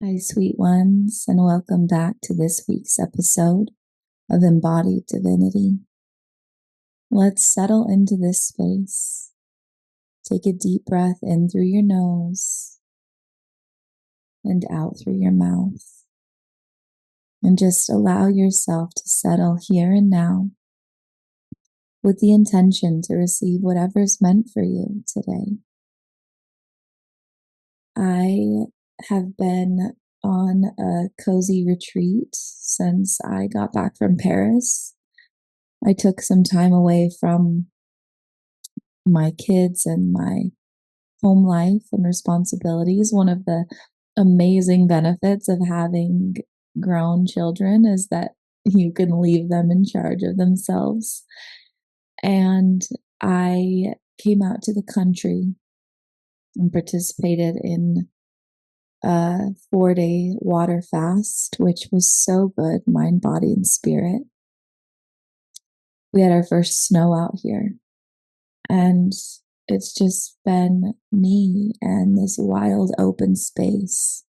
Hi, sweet ones, and welcome back to this week's episode of Embodied Divinity. Let's settle into this space. Take a deep breath in through your nose and out through your mouth. And just allow yourself to settle here and now with the intention to receive whatever's meant for you today. I have been on a cozy retreat since I got back from Paris. I took some time away from my kids and my home life and responsibilities. One of the amazing benefits of having grown children is that you can leave them in charge of themselves. And I came out to the country and participated in a 4-day water fast, which was so good, mind, body, and spirit. We had our first snow out here, and it's just been me and this wild open space.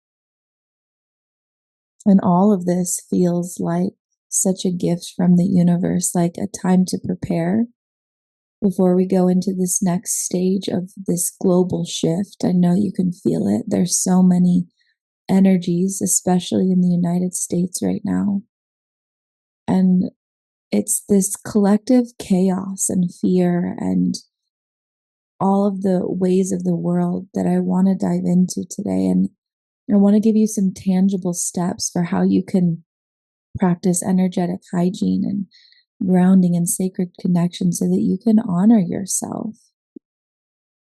And all of this feels like such a gift from the universe, like a time to prepare before we go into this next stage of this global shift. I know you can feel it. There's so many energies, especially in the United States right now. And it's this collective chaos and fear and all of the ways of the world that I want to dive into today. And I want to give you some tangible steps for how you can practice energetic hygiene and grounding and sacred connection so that you can honor yourself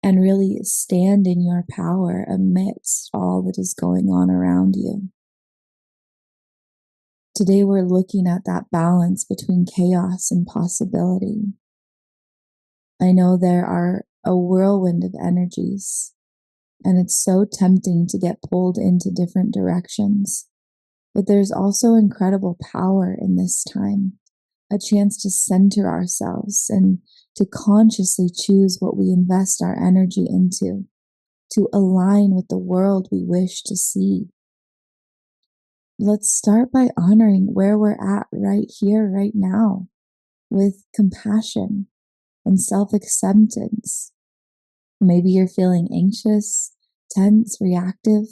and really stand in your power amidst all that is going on around you. Today, we're looking at that balance between chaos and possibility. I know there are a whirlwind of energies, and it's so tempting to get pulled into different directions. But there's also incredible power in this time, a chance to center ourselves and to consciously choose what we invest our energy into, to align with the world we wish to see. Let's start by honoring where we're at right here, right now, with compassion and self-acceptance. Maybe you're feeling anxious, tense, reactive,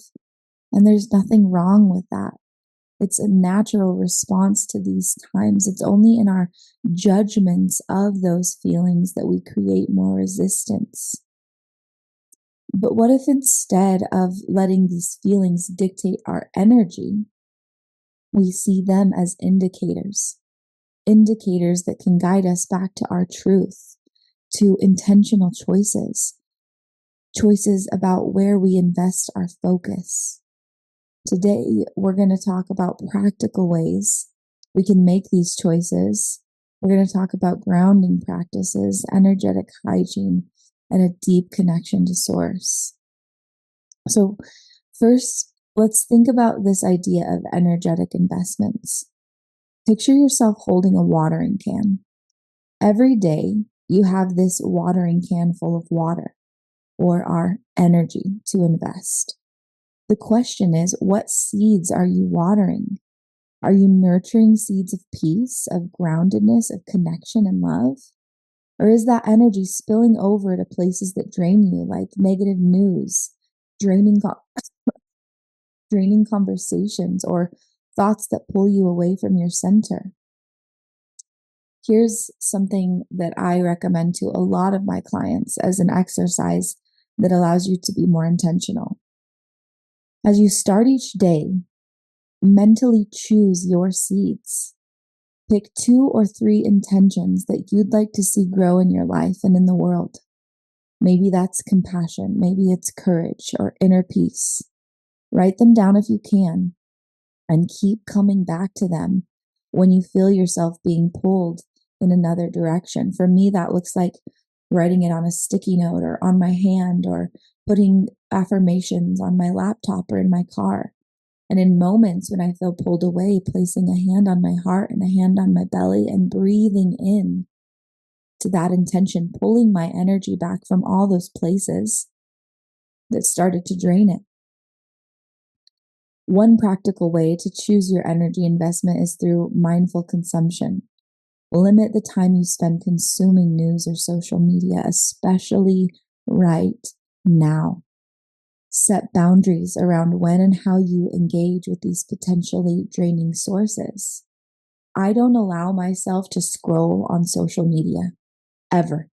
and there's nothing wrong with that. It's a natural response to these times. It's only in our judgments of those feelings that we create more resistance. But what if instead of letting these feelings dictate our energy, we see them as indicators that can guide us back to our truth, to intentional choices about where we invest our focus. Today, we're going to talk about practical ways we can make these choices. We're going to talk about grounding practices, energetic hygiene, and a deep connection to source. So first, let's think about this idea of energetic investments. Picture yourself holding a watering can. Every day, you have this watering can full of water, or our energy to invest. The question is, what seeds are you watering? Are you nurturing seeds of peace, of groundedness, of connection and love? Or is that energy spilling over to places that drain you, like negative news, draining conversations, or thoughts that pull you away from your center? Here's something that I recommend to a lot of my clients as an exercise that allows you to be more intentional. As you start each day, mentally choose your seeds. Pick 2 or 3 intentions that you'd like to see grow in your life and in the world. Maybe that's compassion, maybe it's courage or inner peace. Write them down if you can, and keep coming back to them when you feel yourself being pulled in another direction. For me, that looks like writing it on a sticky note or on my hand, or putting affirmations on my laptop or in my car. And in moments when I feel pulled away, placing a hand on my heart and a hand on my belly and breathing in to that intention, pulling my energy back from all those places that started to drain it. One practical way to choose your energy investment is through mindful consumption. Limit the time you spend consuming news or social media, especially right now. Set boundaries around when and how you engage with these potentially draining sources. I don't allow myself to scroll on social media ever.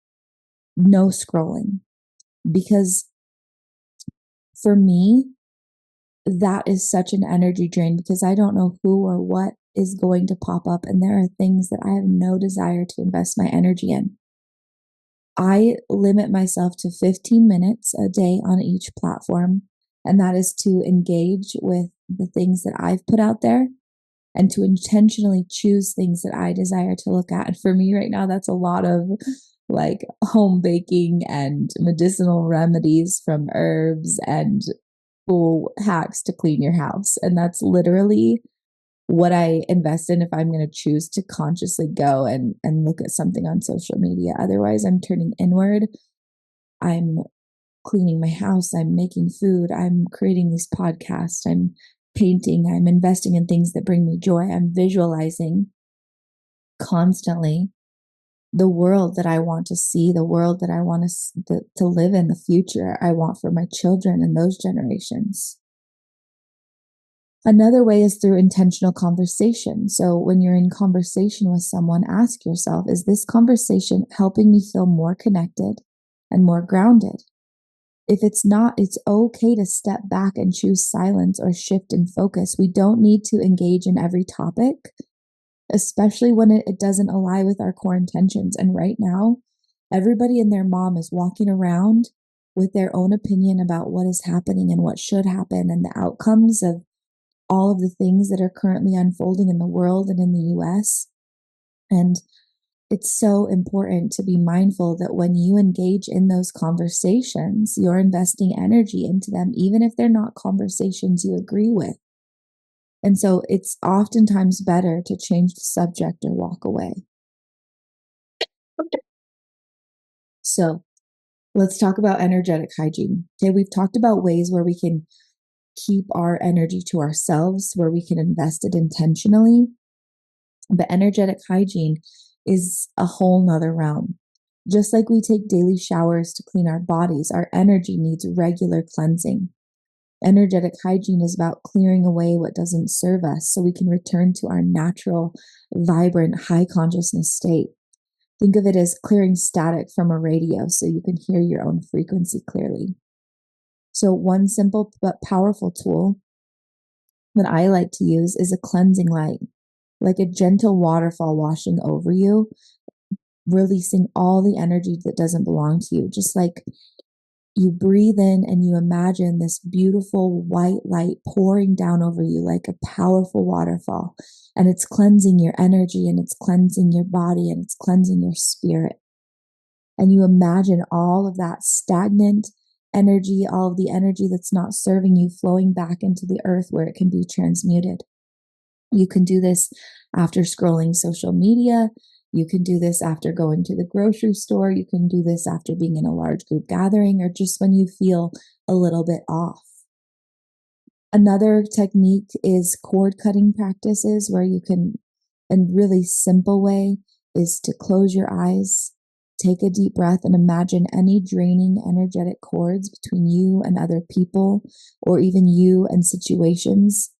No scrolling. Because for me, that is such an energy drain because I don't know who or what is going to pop up. And there are things that I have no desire to invest my energy in. I limit myself to 15 minutes a day on each platform, and that is to engage with the things that I've put out there and to intentionally choose things that I desire to look at. And for me right now, that's a lot of like home baking and medicinal remedies from herbs and cool hacks to clean your house. And that's literally what I invest in if I'm going to choose to consciously go and look at something on social media. Otherwise, I'm turning inward. I'm cleaning my house. I'm making food. I'm creating these podcasts. I'm painting. I'm investing in things that bring me joy. I'm visualizing constantly the world that I want to see, the world that I want to live in, the future I want for my children and those generations. Another way is through intentional conversation. So when you're in conversation with someone, ask yourself, is this conversation helping me feel more connected and more grounded? If it's not, it's okay to step back and choose silence or shift in focus. We don't need to engage in every topic, especially when it doesn't align with our core intentions. And right now, everybody and their mom is walking around with their own opinion about what is happening and what should happen and the outcomes of all of the things that are currently unfolding in the world and in the US. And it's so important to be mindful that when you engage in those conversations, you're investing energy into them, even if they're not conversations you agree with. And so it's oftentimes better to change the subject or walk away. So let's talk about energetic hygiene. Okay, we've talked about ways where we can keep our energy to ourselves, where we can invest it intentionally. But energetic hygiene is a whole nother realm. Just like we take daily showers to clean our bodies, our energy needs regular cleansing. Energetic hygiene is about clearing away what doesn't serve us so we can return to our natural, vibrant, high consciousness state. Think of it as clearing static from a radio so you can hear your own frequency clearly. So one simple but powerful tool that I like to use is a cleansing light, like a gentle waterfall washing over you, releasing all the energy that doesn't belong to you. Just like you breathe in and you imagine this beautiful white light pouring down over you like a powerful waterfall. And it's cleansing your energy and it's cleansing your body and it's cleansing your spirit. And you imagine all of that stagnant energy, all of the energy that's not serving you flowing back into the earth where it can be transmuted. You can do this after scrolling social media. You can do this after going to the grocery store. You can do this after being in a large group gathering or just when you feel a little bit off. Another technique is cord cutting practices where you can, in a really simple way, is to close your eyes, take a deep breath, and imagine any draining energetic cords between you and other people, or even you and situations,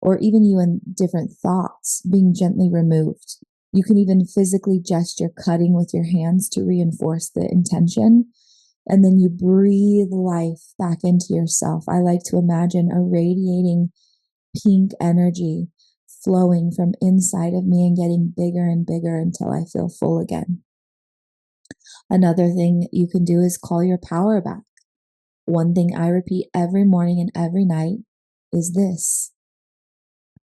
or even you and different thoughts being gently removed. You can even physically gesture cutting with your hands to reinforce the intention. And then you breathe life back into yourself. I like to imagine a radiating pink energy flowing from inside of me and getting bigger and bigger until I feel full again. Another thing you can do is call your power back. One thing I repeat every morning and every night is this: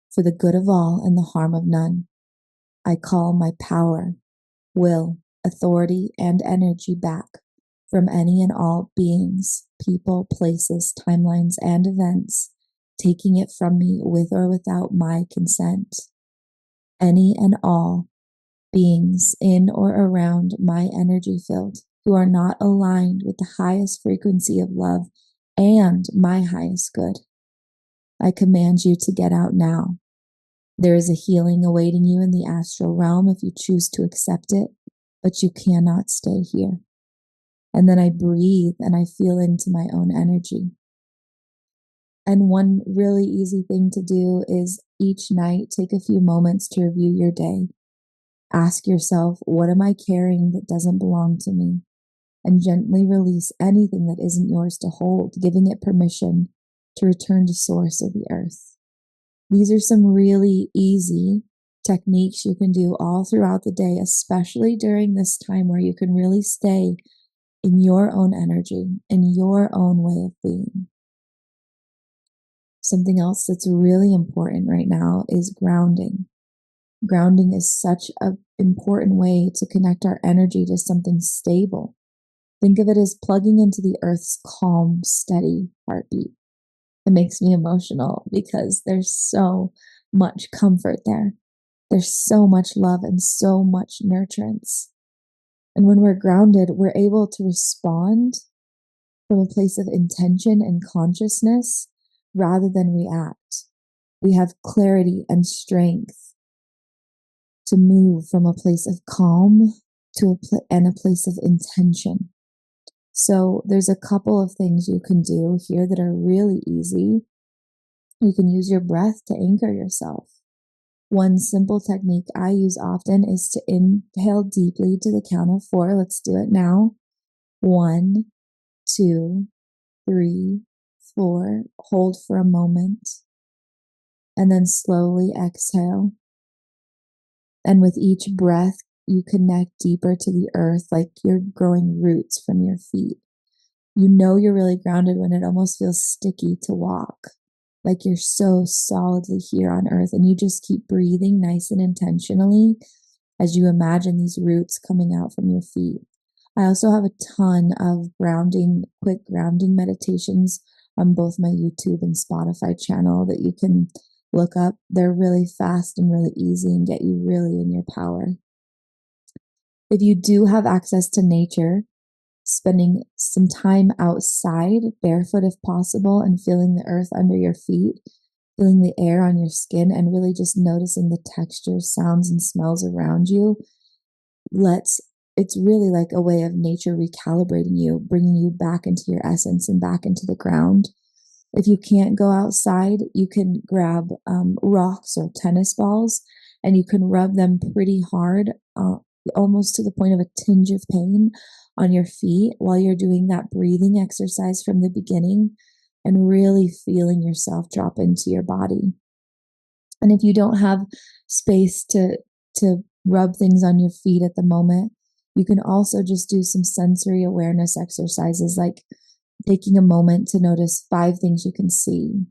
for the good of all and the harm of none, I call my power, will, authority, and energy back from any and all beings, people, places, timelines, and events, taking it from me with or without my consent. Any and all beings in or around my energy field who are not aligned with the highest frequency of love and my highest good, I command you to get out now. There is a healing awaiting you in the astral realm if you choose to accept it, but you cannot stay here. And then I breathe and I feel into my own energy. And one really easy thing to do is each night take a few moments to review your day. Ask yourself, what am I carrying that doesn't belong to me? And gently release anything that isn't yours to hold, giving it permission to return to source of the earth. These are some really easy techniques you can do all throughout the day, especially during this time where you can really stay in your own energy, in your own way of being. Something else that's really important right now is grounding. Grounding is such an important way to connect our energy to something stable. Think of it as plugging into the earth's calm, steady heartbeat. It makes me emotional because there's so much comfort there. There's so much love and so much nurturance. And when we're grounded, we're able to respond from a place of intention and consciousness rather than react. We have clarity and strength to move from a place of calm to a place of intention. So there's a couple of things you can do here that are really easy. You can use your breath to anchor yourself. One simple technique I use often is to inhale deeply to the count of 4. Let's do it now. 1, 2, 3, 4. Hold for a moment. And then slowly exhale. And with each breath, you connect deeper to the earth like you're growing roots from your feet. You know you're really grounded when it almost feels sticky to walk, like you're so solidly here on earth, and you just keep breathing nice and intentionally as you imagine these roots coming out from your feet. I also have a ton of quick grounding meditations on both my YouTube and Spotify channel that you can look up. They're really fast and really easy and get you really in your power. If you do have access to nature, spending some time outside, barefoot if possible, and feeling the earth under your feet, feeling the air on your skin, and really just noticing the textures, sounds, and smells around you, it's really like a way of nature recalibrating you, bringing you back into your essence and back into the ground. If you can't go outside, you can grab rocks or tennis balls, and you can rub them pretty hard, almost to the point of a tinge of pain on your feet while you're doing that breathing exercise from the beginning and really feeling yourself drop into your body. And if you don't have space to rub things on your feet at the moment, you can also just do some sensory awareness exercises, like taking a moment to notice 5 things you can see,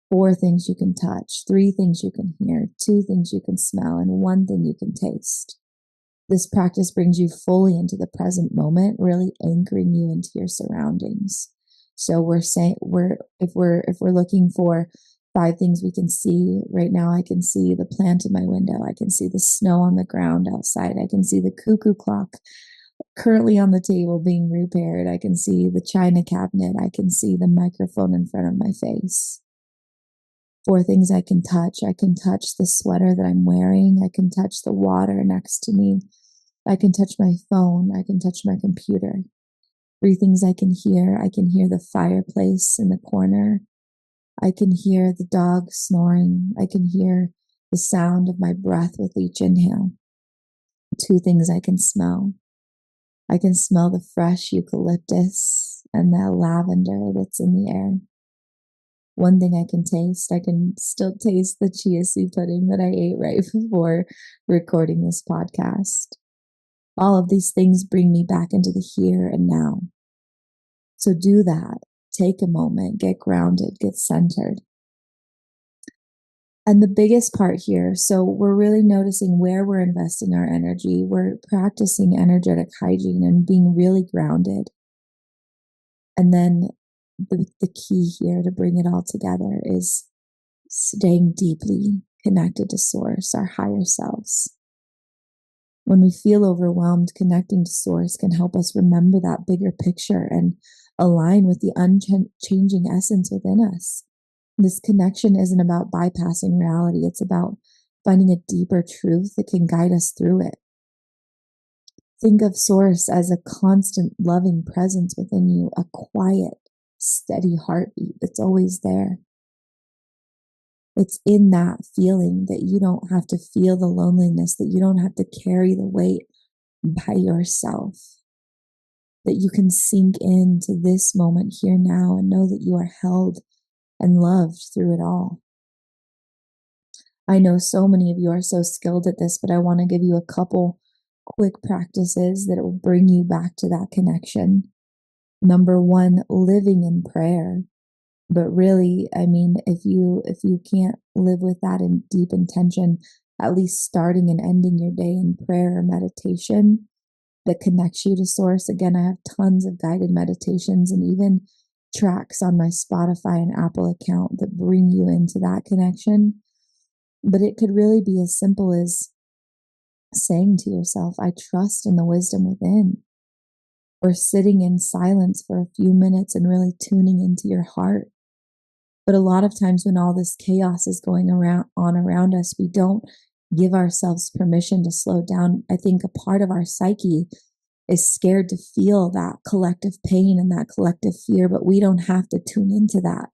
4 things you can touch, 3 things you can hear, 2 things you can smell, and 1 thing you can taste. This practice brings you fully into the present moment, really anchoring you into your surroundings. So if we're looking for 5 things we can see right now, I can see the plant in my window. I can see the snow on the ground outside. I can see the cuckoo clock currently on the table being repaired. I can see the china cabinet. I can see the microphone in front of my face. 4 things I can touch. I can touch the sweater that I'm wearing. I can touch the water next to me. I can touch my phone. I can touch my computer. 3 things I can hear. I can hear the fireplace in the corner. I can hear the dog snoring. I can hear the sound of my breath with each inhale. 2 things I can smell. I can smell the fresh eucalyptus and the lavender that's in the air. 1 thing I can taste. I can still taste the chia seed pudding that I ate right before recording this podcast. All of these things bring me back into the here and now. So do that. Take a moment, get grounded, get centered. And the biggest part here, so we're really noticing where we're investing our energy. We're practicing energetic hygiene and being really grounded. And then the key here to bring it all together is staying deeply connected to source, our higher selves. When we feel overwhelmed, connecting to source can help us remember that bigger picture and align with the unchanging essence within us. This connection isn't about bypassing reality, it's about finding a deeper truth that can guide us through it. Think of Source as a constant loving presence within you, a quiet, steady heartbeat that's always there. It's in that feeling that you don't have to feel the loneliness, that you don't have to carry the weight by yourself, that you can sink into this moment here now and know that you are held and loved through it all. I know so many of you are so skilled at this, but I want to give you a couple quick practices that will bring you back to that connection. Number one, living in prayer. But really, I mean, if you can't live with that in deep intention, at least starting and ending your day in prayer or meditation that connects you to Source. Again, I have tons of guided meditations and even tracks on my Spotify and Apple account that bring you into that connection. But it could really be as simple as saying to yourself, I trust in the wisdom within, or sitting in silence for a few minutes and really tuning into your heart. But a lot of times when all this chaos is going around us, we don't give ourselves permission to slow down. I think a part of our psyche is scared to feel that collective pain and that collective fear, but we don't have to tune into that.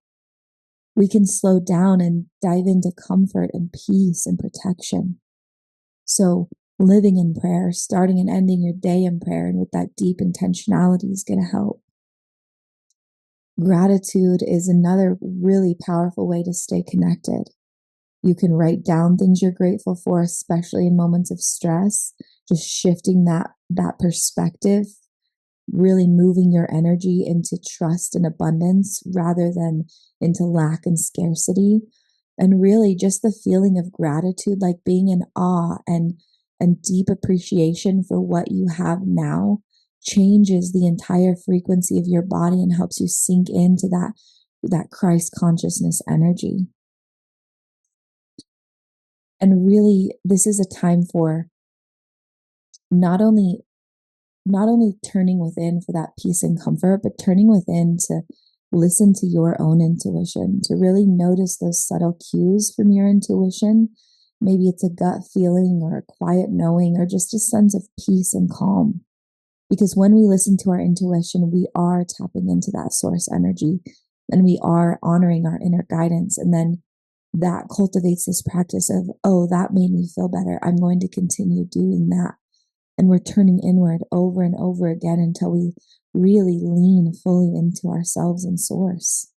We can slow down and dive into comfort and peace and protection. So living in prayer, starting and ending your day in prayer, and with that deep intentionality is going to help. Gratitude is another really powerful way to stay connected. You can write down things you're grateful for, especially in moments of stress, just shifting that perspective, really moving your energy into trust and abundance rather than into lack and scarcity. And really just the feeling of gratitude, like being in awe and deep appreciation for what you have now, changes the entire frequency of your body and helps you sink into that Christ consciousness energy. And really, this is a time for not only turning within for that peace and comfort, but turning within to listen to your own intuition, to really notice those subtle cues from your intuition. Maybe it's a gut feeling or a quiet knowing or just a sense of peace and calm. Because when we listen to our intuition, we are tapping into that Source energy and we are honoring our inner guidance. And then that cultivates this practice of, oh, that made me feel better. I'm going to continue doing that. And we're turning inward over and over again until we really lean fully into ourselves and Source.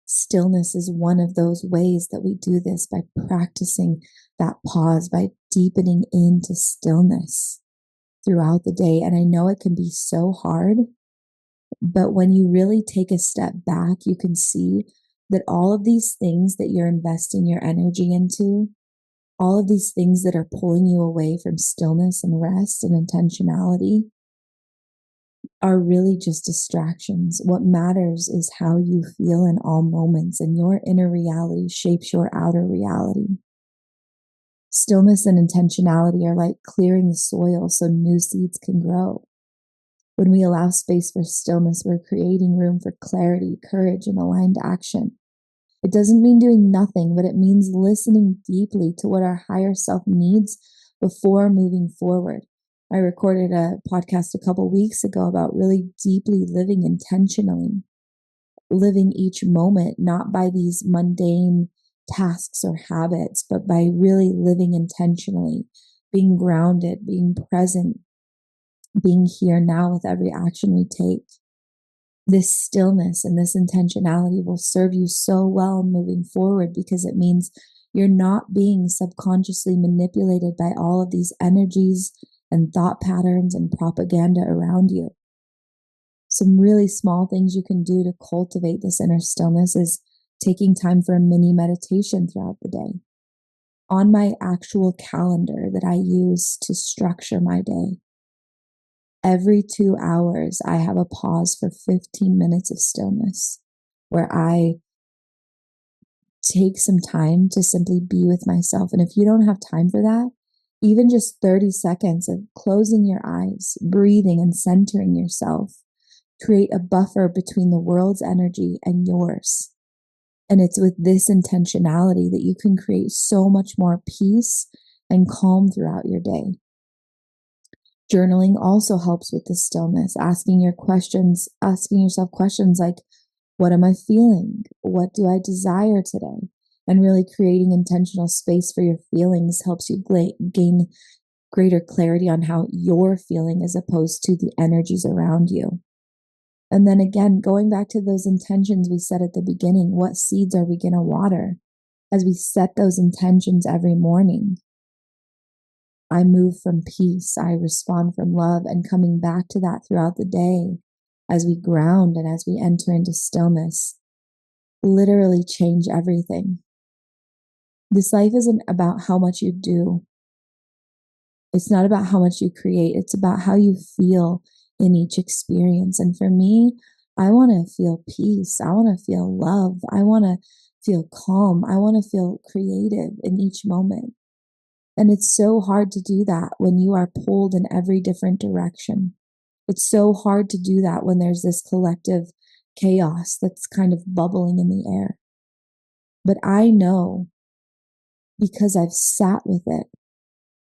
Stillness is one of those ways that we do this, by practicing that pause, by deepening into stillness throughout the day. And I know it can be so hard, but when you really take a step back, you can see that all of these things that you're investing your energy into, all of these things that are pulling you away from stillness and rest and intentionality, are really just distractions. What matters is how you feel in all moments, and your inner reality shapes your outer reality. Stillness and intentionality are like clearing the soil so new seeds can grow. When we allow space for stillness, we're creating room for clarity, courage, and aligned action. It doesn't mean doing nothing, but it means listening deeply to what our higher self needs before moving forward. I recorded a podcast a couple weeks ago about really deeply living intentionally, living each moment, not by these mundane tasks or habits, but by really living intentionally, being grounded, being present, being here now with every action we take. This stillness and this intentionality will serve you so well moving forward, because it means you're not being subconsciously manipulated by all of these energies and thought patterns and propaganda around you. Some really small things you can do to cultivate this inner stillness is taking time for a mini meditation throughout the day. On my actual calendar that I use to structure my day, every 2 hours, I have a pause for 15 minutes of stillness where I take some time to simply be with myself. And if you don't have time for that, even just 30 seconds of closing your eyes, breathing, and centering yourself, create a buffer between the world's energy and yours. And it's with this intentionality that you can create so much more peace and calm throughout your day. Journaling also helps with the stillness, asking yourself questions like, what am I feeling? What do I desire today? And really creating intentional space for your feelings helps you gain greater clarity on how you're feeling as opposed to the energies around you. And then again, going back to those intentions we said at the beginning, what seeds are we going to water as we set those intentions every morning? I move from peace, I respond from love, and coming back to that throughout the day as we ground and as we enter into stillness, literally change everything. This life isn't about how much you do. It's not about how much you create. It's about how you feel in each experience. And for me, I want to feel peace. I want to feel love. I want to feel calm. I want to feel creative in each moment. And it's so hard to do that when you are pulled in every different direction. It's so hard to do that when there's this collective chaos that's kind of bubbling in the air. But I know, because I've sat with it,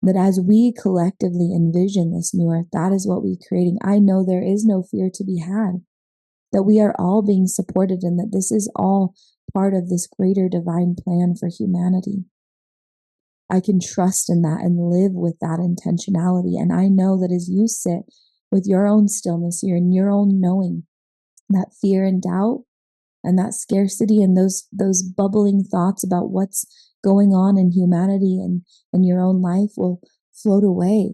that as we collectively envision this new earth, that is what we're creating. I know there is no fear to be had, that we are all being supported and that this is all part of this greater divine plan for humanity. I can trust in that and live with that intentionality. And I know that as you sit with your own stillness here and your own knowing, that fear and doubt and that scarcity and those bubbling thoughts about what's going on in humanity and your own life will float away.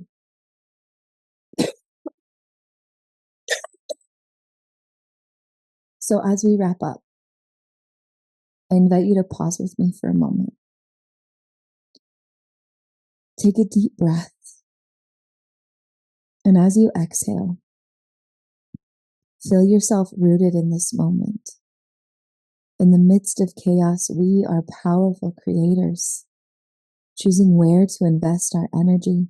So as we wrap up, I invite you to pause with me for a moment. Take a deep breath. And as you exhale, feel yourself rooted in this moment. In the midst of chaos, we are powerful creators, choosing where to invest our energy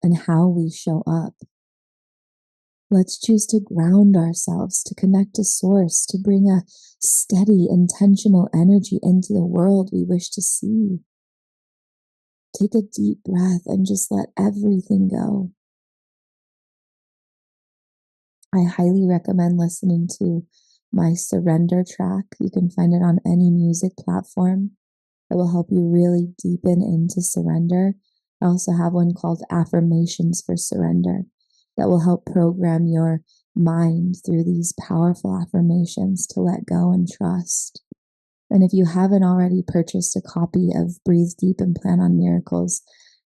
and how we show up. Let's choose to ground ourselves, to connect to source, to bring a steady, intentional energy into the world we wish to see. Take a deep breath and just let everything go. I highly recommend listening to my surrender track. You can find it on any music platform. It will help you really deepen into surrender. I also have one called Affirmations for Surrender that will help program your mind through these powerful affirmations to let go and trust. And if you haven't already purchased a copy of Breathe Deep and Plan on Miracles,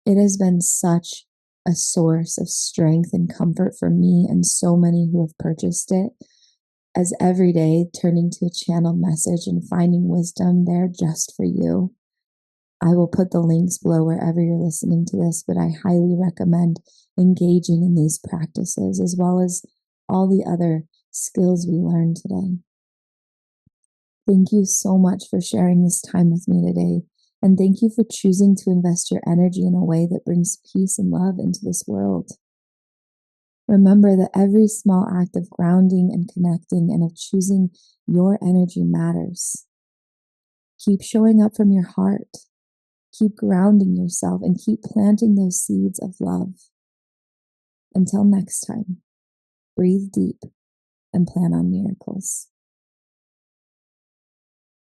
it has been such a source of strength and comfort for me and so many who have purchased it, as every day turning to a channeled message and finding wisdom there just for you. I will put the links below wherever you're listening to this, but I highly recommend engaging in these practices as well as all the other skills we learned today. Thank you so much for sharing this time with me today. And thank you for choosing to invest your energy in a way that brings peace and love into this world. Remember that every small act of grounding and connecting and of choosing your energy matters. Keep showing up from your heart. Keep grounding yourself and keep planting those seeds of love. Until next time, breathe deep and plan on miracles.